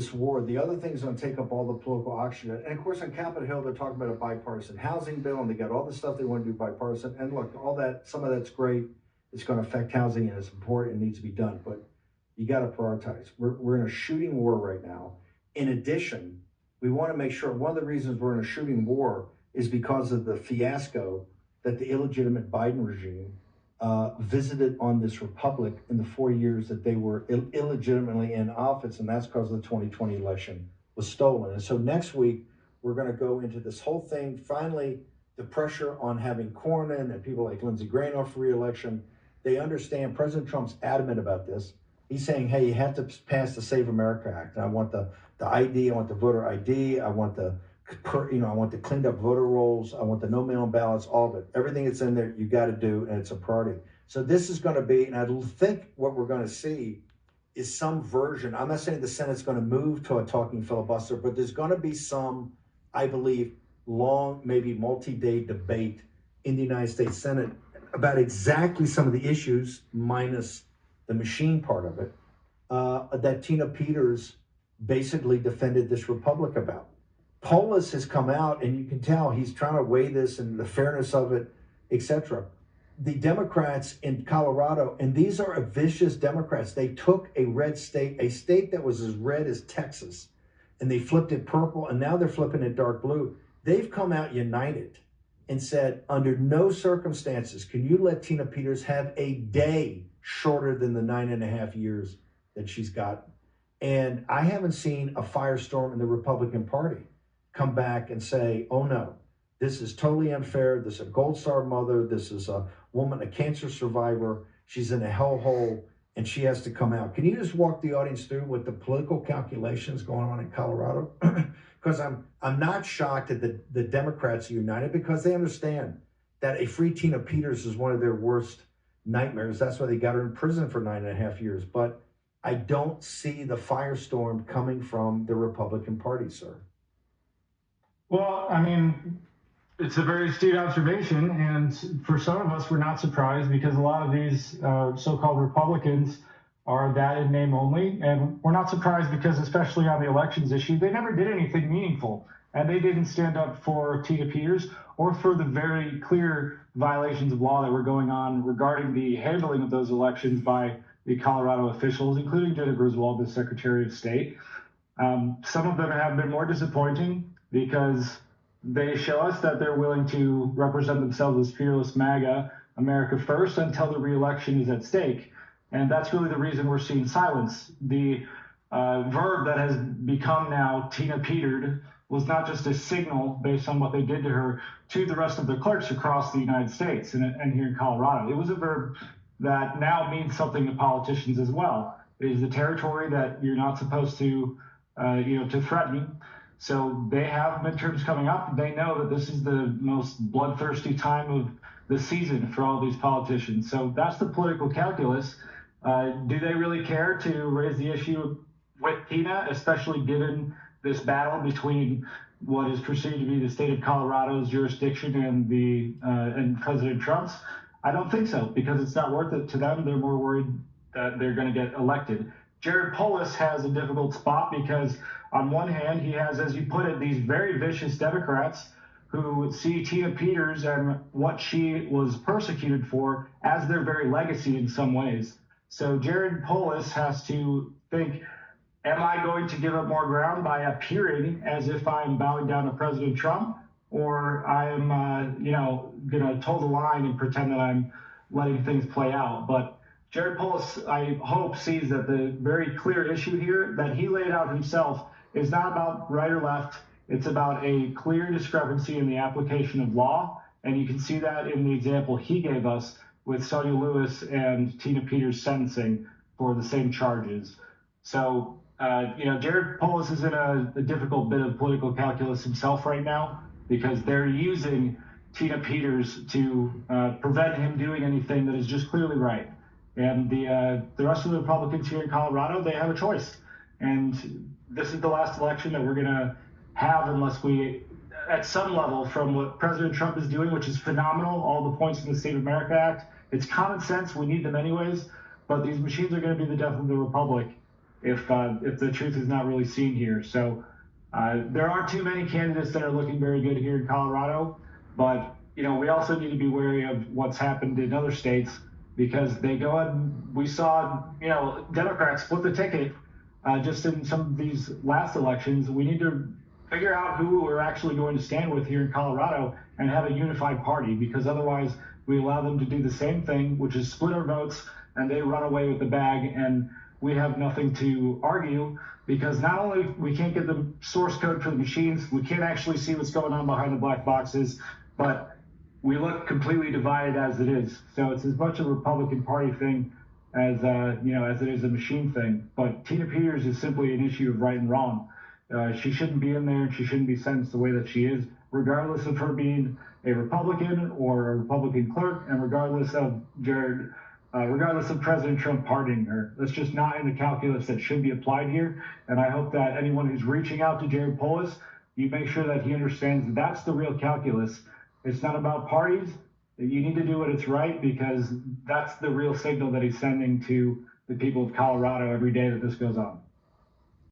this war. The other thing's going to take up all the political oxygen. And of course, on Capitol Hill, they're talking about a bipartisan housing bill, and they got all the stuff they want to do bipartisan. And look, all that, some of that's great. It's going to affect housing, and it's important. It needs to be done. But you got to prioritize. We're in a shooting war right now. In addition, we want to make sure one of the reasons we're in a shooting war is because of the fiasco that the illegitimate Biden regime visited on this republic in the 4 years that they were illegitimately in office, and that's because the 2020 election was stolen. And so next week, we're going to go into this whole thing. Finally, the pressure on having Cornyn and people like Lindsey Graham for re-election, they understand President Trump's adamant about this. He's saying, hey, you have to pass the Save America Act. And I want the ID, I want the voter ID, I want the cleaned up voter rolls, I want the no mail-in ballots, all of it. Everything that's in there, you got to do, and it's a priority. So this is going to be, and I think what we're going to see is some version. I'm not saying the Senate's going to move to a talking filibuster, but there's going to be some, I believe, long, maybe multi-day debate in the United States Senate about exactly some of the issues, minus the machine part of it, that Tina Peters basically defended this republic about. Polis has come out, and you can tell he's trying to weigh this and the fairness of it, etc. The Democrats in Colorado, and these are vicious Democrats, they took a red state, a state that was as red as Texas, and they flipped it purple, and now they're flipping it dark blue. They've come out united and said, under no circumstances can you let Tina Peters have a day shorter than the 9.5 years that she's got. And I haven't seen a firestorm in the Republican Party come back and say, oh no, this is totally unfair. This is a Gold Star mother. This is a woman, a cancer survivor. She's in a hellhole and she has to come out. Can you just walk the audience through what the political calculations going on in Colorado? Because I'm not shocked that the Democrats are united, because they understand that a free Tina Peters is one of their worst nightmares. That's why they got her in prison for 9.5 years. But I don't see the firestorm coming from the Republican Party, sir. Well, I mean, it's a very astute observation, and for some of us, we're not surprised, because a lot of these so-called Republicans are that in name only, and we're not surprised because, especially on the elections issue, they never did anything meaningful, and they didn't stand up for Tina Peters or for the very clear violations of law that were going on regarding the handling of those elections by the Colorado officials, including Jody Griswold, the Secretary of State. Some of them have been more disappointing, because they show us that they're willing to represent themselves as fearless MAGA, America first, until the re-election is at stake. And that's really the reason we're seeing silence. The verb that has become now Tina Petered was not just a signal based on what they did to her to the rest of the clerks across the United States and here in Colorado. It was a verb that now means something to politicians as well. It is the territory that you're not supposed to, to threaten. So they have midterms coming up. They know that this is the most bloodthirsty time of the season for all these politicians. So that's the political calculus. Do they really care to raise the issue with Tina, especially given this battle between what is perceived to be the state of Colorado's jurisdiction and President Trump's? I don't think so, because it's not worth it to them. They're more worried that they're going to get elected. Jared Polis has a difficult spot because, on one hand, he has, as you put it, these very vicious Democrats who see Tina Peters and what she was persecuted for as their very legacy in some ways. So Jared Polis has to think, am I going to give up more ground by appearing as if I'm bowing down to President Trump, or I'm, going to toe the line and pretend that I'm letting things play out? But Jared Polis, I hope, sees that the very clear issue here that he laid out himself is not about right or left. It's about a clear discrepancy in the application of law. And you can see that in the example he gave us with Sonia Lewis and Tina Peters' sentencing for the same charges. So, Jared Polis is in a difficult bit of political calculus himself right now, because they're using Tina Peters to prevent him doing anything that is just clearly right. And the rest of the Republicans here in Colorado, they have a choice. And this is the last election that we're going to have unless we, at some level, from what President Trump is doing, which is phenomenal, all the points in the Save America Act, it's common sense. We need them anyways. But these machines are going to be the death of the republic. if the truth is not really seen here. So there aren't too many candidates that are looking very good here in Colorado, but we also need to be wary of what's happened in other states because they go and we saw Democrats split the ticket just in some of these last elections. We need to figure out who we're actually going to stand with here in Colorado and have a unified party, because otherwise we allow them to do the same thing, which is split our votes, and they run away with the bag, and we have nothing to argue, because not only we can't get the source code for the machines, we can't actually see what's going on behind the black boxes, but we look completely divided as it is. So it's as much a Republican Party thing as as it is a machine thing. But Tina Peters is simply an issue of right and wrong. She shouldn't be in there, and she shouldn't be sentenced the way that she is, regardless of her being a Republican or a Republican clerk, and regardless of President Trump pardoning her. That's just not in the calculus that should be applied here. And I hope that anyone who's reaching out to Jared Polis, you make sure that he understands that's the real calculus. It's not about parties. You need to do what is right, because that's the real signal that he's sending to the people of Colorado every day that this goes on.